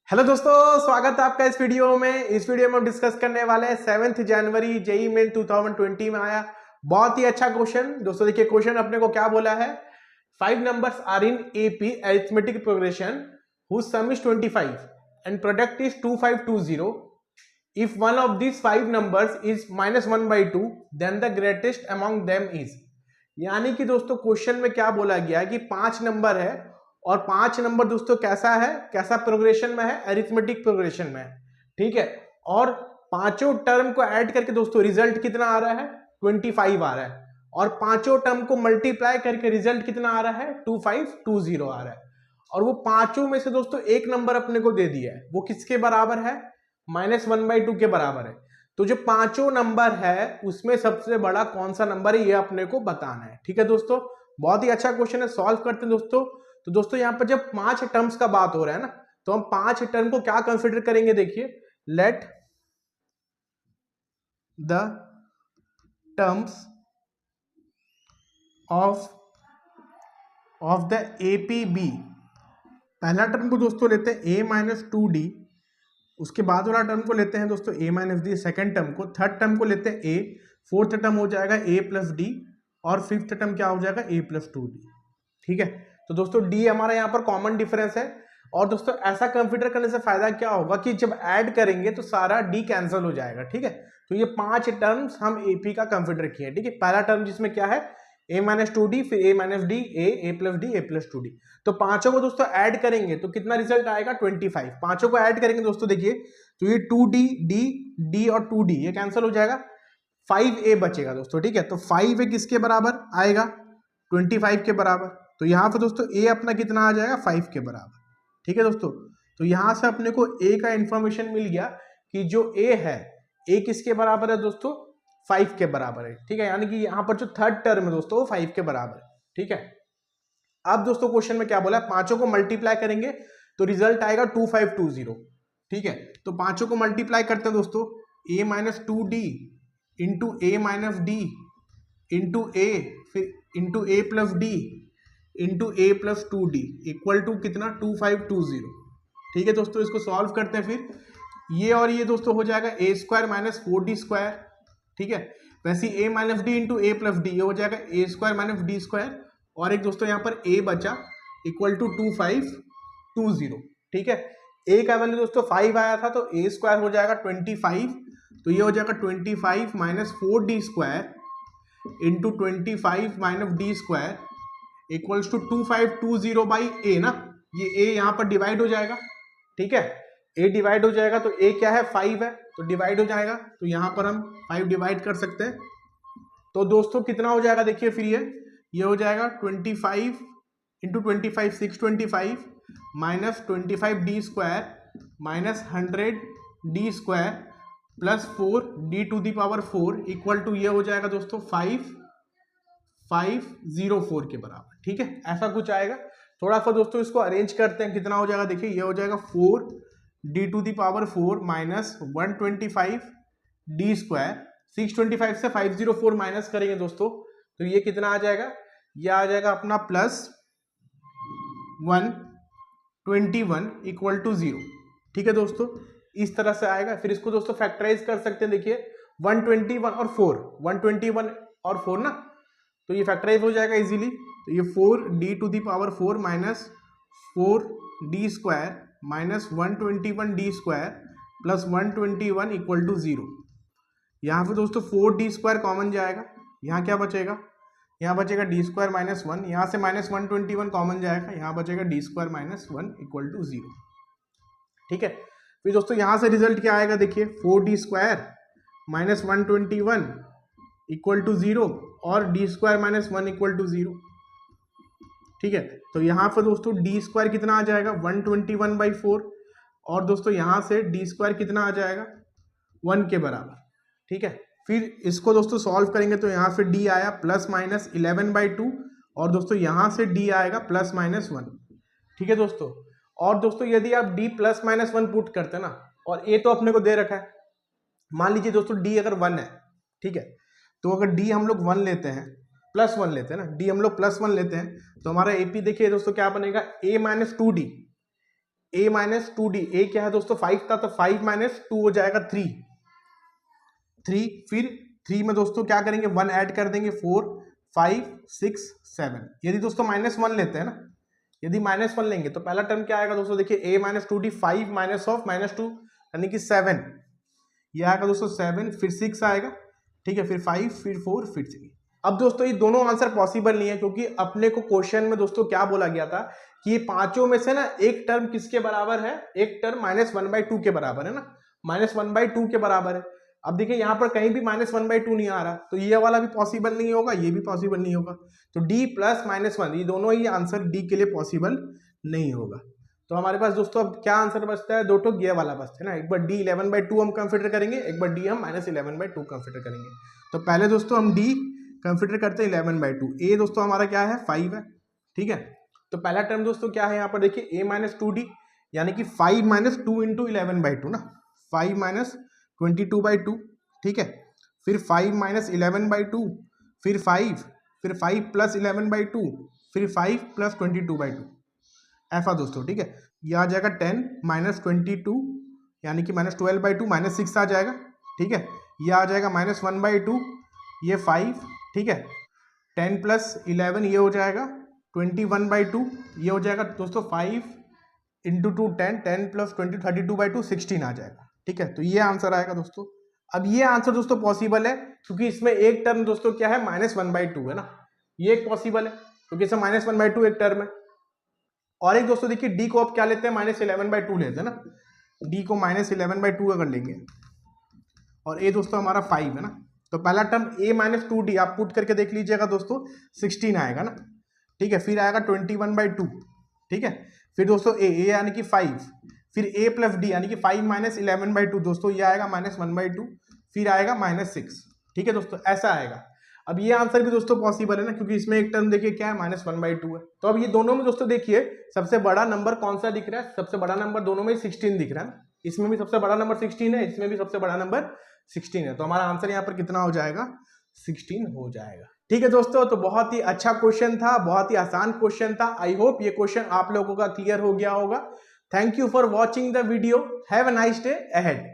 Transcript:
Hello दोस्तों, स्वागत है आपका इस वीडियो में। इस वीडियो में हम डिस्कस करने वाले हैं 7 जनवरी जेईई मेन 2020 में आया बहुत ही अच्छा क्वेश्चन। दोस्तों देखिए, क्वेश्चन अपने को क्या बोला है। 5 numbers are in AP arithmetic progression whose sum is 25 and product is 2520. If one of these 5 numbers is -1/2 then the greatest among them is। यानी कि दोस्तों क्वेश्चन में क्या बोला गया है कि 5 नंबर है और 5 नंबर दोस्तों कैसा है, कैसा प्रोग्रेशन में है, अरिथमेटिक प्रोग्रेशन में है। ठीक है, और पांचों टर्म को ऐड करके दोस्तों रिजल्ट कितना आ रहा है, 25 आ रहा है। और पांचों टर्म को मल्टीप्लाई करके रिजल्ट कितना आ रहा है, 2520 आ रहा है। और वो पांचों में से दोस्तों एक नंबर अपने को दे दिया है, वो किसके बराबर है, -1/2 के बराबर है। तो जो पांचों नंबर है उसमें सबसे बड़ा कौन सा नंबर है, ये अपने को बताना है। ठीक है दोस्तों, बहुत ही अच्छा क्वेश्चन है, सॉल्व करते हैं दोस्तों। तो दोस्तों यहाँ पर जब 5 टर्म्स का बात हो रहा है ना, तो हम 5 टर्म को क्या कंसिडर करेंगे। देखिए, let the terms of the AP be. पहला टर्म को दोस्तों लेते हैं a-2d, उसके बाद वाला टर्म को लेते हैं दोस्तों a-d, सेकेंड टर्म को, थर्ड टर्म को लेते हैं a, फोर्थ टर्म हो जाएगा a+d और फिफ्थ टर्म क्या हो जाएगा a+2d। ठीक है, तो दोस्तों d हमारा यहाँ पर कॉमन डिफरेंस है। और दोस्तों ऐसा कंसिडर करने से फायदा क्या होगा कि जब ऐड करेंगे तो सारा d कैंसिल हो जाएगा। ठीक है, तो ये 5 टर्म्स हम AP का कंसिडर किए। ठीक है, पहला टर्म जिसमें क्या है a-2d, फिर a-d, a+d, a+2d। तो पांचों को दोस्तों ऐड करेंगे तो कितना रिजल्ट आएगा, 25। पांचों को ऐड करेंगे दोस्तों, देखिए तो ये 2d, d और 2d ये कैंसिल हो जाएगा, 5a बचेगा दोस्तों। ठीक है, तो 5a किसके बराबर आएगा, 25 के बराबर। तो यहाँ पर दोस्तों a अपना कितना आ जाएगा, 5 के बराबर। ठीक है दोस्तों, तो यहां से अपने को a का इंफॉर्मेशन मिल गया कि जो a है, a किसके बराबर है दोस्तों, 5 के बराबर है। ठीक है, यानी कि यहाँ पर जो थर्ड टर्म है दोस्तों वो 5 के बराबर है। ठीक है, अब दोस्तों क्वेश्चन में क्या बोला है, पांचों को मल्टीप्लाई करेंगे तो रिजल्ट आएगा 2520। ठीक है, तो पांचों को मल्टीप्लाई करते हैं दोस्तों, a-2d into a-d into a, फिर into a+d into a+2d equal to कितना, 2520। ठीक है दोस्तों, इसको सॉल्व करते हैं। फिर ये और ये दोस्तों हो जाएगा a² - 4d²। ठीक है, वैसे a-d इंटू a+d ये हो जाएगा a² - d²। और एक दोस्तों यहाँ पर a बचा इक्वल टू 2520। ठीक है, a का वैल्यू दोस्तों 5 आया था, तो a² हो जाएगा 25, तो ये हो जाएगा 25 - 4d² into 25 - d² equals to 2520 by a ना, ये a यहाँ पर डिवाइड हो जाएगा। ठीक है, a डिवाइड हो जाएगा, तो a क्या है, 5 है, तो डिवाइड हो जाएगा, तो यहाँ पर हम 5 डिवाइड कर सकते हैं। तो दोस्तों कितना हो जाएगा, देखिए फिर ये हो जाएगा 25 into 25 625 minus 25d² minus 100d² plus 4d⁴ equal to ये हो जाएगा दोस्तों 5504 के बराबर। ठीक है, ऐसा कुछ आएगा। थोड़ा सा दोस्तों इसको अरेंज करते हैं, कितना हो जाएगा, देखिए ये हो जाएगा 4d⁴ माइनस 125d²। 625 से 504 माइनस करेंगे दोस्तों, तो ये कितना आ जाएगा, ये आ जाएगा अपना प्लस 121 इक्वल टू 0। ठीक है दोस्तों, इस तरह से आएगा। फिर इसको दोस्तों फैक्टराइज कर सकते हैं, देखिए 121 और 4, 121 और 4 ना, तो ये फैक्टराइज हो जाएगा इजीली। तो ये 4d⁴ minus 4d² minus 121d² plus 121 equal to 0। यहाँ पे दोस्तों 4d² कॉमन जाएगा, यहाँ क्या बचेगा, यहाँ बचेगा d² माइनस 1, यहाँ से माइनस 121 कॉमन जाएगा, यहाँ बचेगा d² माइनस 1 इक्वल टू 0। ठीक है, फिर दोस्तों यहाँ से रिजल्ट क्या आएगा, देखिए 4d² माइनस 121 इक्वल टू 0 और d² माइनस 1 इक्वल टू 0। ठीक है, तो यहाँ पर दोस्तों d² कितना आ जाएगा, 121/4, और दोस्तों यहाँ से d² कितना आ जाएगा, 1 के बराबर। ठीक है, फिर इसको दोस्तों सॉल्व करेंगे तो यहाँ से d आया प्लस माइनस 11/2, और दोस्तों यहाँ से d आएगा प्लस माइनस 1। ठीक है दोस्तों, और दोस्तों यदि आप d प्लस माइनस 1 पुट करते हैं ना, और a तो अपने को दे रखा है, मान लीजिए दोस्तों d अगर 1 है, ठीक है, तो अगर d हम लोग 1 लेते हैं, +1 लेते हैं ना, d हम लोग +1 लेते हैं, तो हमारा AP देखिए दोस्तों क्या बनेगा, a - 2d a minus 2d, a क्या है दोस्तों 5 था, तो 5 माइनस 2 हो जाएगा 3, फिर 3 में दोस्तों क्या करेंगे 1 ऐड कर देंगे 4 5 6 7। यदि दोस्तों -1 लेते हैं ना, यदि -1 लेंगे तो पहला टर्म क्या आएगा दोस्तों, देखिए a minus 2d 5 minus of -2 यानी कि 7, ये आएगा दोस्तों 7, फिर 6 आएगा, ठीक है, फिर 5 फिर 4 फिर 3। अब दोस्तों ये दोनों आंसर पॉसिबल नहीं है, क्योंकि अपने को क्वेश्चन में दोस्तों क्या बोला गया था कि ये पांचों में से ना एक टर्म किसके बराबर है, एक टर्म -1/2 के बराबर है ना, -1/2 के बराबर है। अब देखिए यहाँ पर कहीं भी -1/2 नहीं आ रहा, तो ये वाला भी पॉसिबल नहीं होगा, ये भी पॉसिबल नहीं होगा, तो d प्लस -1 ये दोनों ही आंसर d के लिए पॉसिबल नहीं होगा। तो हमारे पास दोस्तों अब क्या आंसर बचता है, दो तो ये वाला बचता है ना, एक बार d 11/2 हम कंसिडर करेंगे, एक बार d हम -11/2 कंसिडर करेंगे। तो पहले दोस्तों हम d कंसिडर करते हैं 11/2, a दोस्तों हमारा क्या है 5 है, ठीक है। तो पहला टर्म दोस्तों क्या है यहाँ पर देखिए a माइनस 2d यानी कि 5 माइनस 2 इंटू 11/2 ना, 5 माइनस 22/2, ठीक है, फिर 5 माइनस 11/2, फिर 5 प्लस 11/2, फिर 5 प्लस 22/2 ऐसा दोस्तों, ठीक है। यह आ जाएगा 10 माइनस 22 यानी कि -12/2 -6 आ जाएगा, ठीक है। यह आ जाएगा -1/2, ये 5, ठीक है, 10 प्लस 11 ये हो जाएगा 21/2, ये हो जाएगा दोस्तों 5 इंटू 2 10, 10 प्लस 20 32/2 16 आ जाएगा, ठीक है। तो ये आंसर आएगा दोस्तों। अब ये आंसर दोस्तों पॉसिबल है क्योंकि इसमें एक टर्म दोस्तों क्या है -1/2 है ना, ये एक पॉसिबल है क्योंकि इसमें -1/2 एक टर्म है। और एक दोस्तों देखिए d को आप क्या लेते हैं -11/2 लेते हैं ना, d को -11/2 अगर लेंगे और a दोस्तों हमारा 5 है ना, तो पहला टर्म a माइनस 2d आप पुट करके देख लीजिएगा दोस्तों 16 आएगा ना, ठीक है। फिर आएगा 21/2, ठीक है। फिर दोस्तों a यानी कि 5, फिर a प्लस d यानी कि 5 माइनस 11/2 दोस्तों ये आएगा -1/2, फिर आएगा -6, ठीक है दोस्तों, ऐसा आएगा। अब ये आंसर भी दोस्तों पॉसिबल है ना, क्योंकि इसमें एक टर्म देखिए क्या है -1/2 है। तो अब ये दोनों में दोस्तों देखिए सबसे बड़ा नंबर कौन सा दिख रहा है, सबसे बड़ा नंबर दोनों में 16 दिख रहा है, इसमें भी सबसे बड़ा नंबर 16 है, इसमें भी सबसे बड़ा नंबर 16 है। तो हमारा आंसर यहाँ पर कितना हो जाएगा 16 हो जाएगा, ठीक है दोस्तों। तो बहुत ही अच्छा क्वेश्चन था, बहुत ही आसान क्वेश्चन था। आई होप ये क्वेश्चन आप लोगों का क्लियर हो गया होगा। Thank you for watching the video, have a nice day ahead.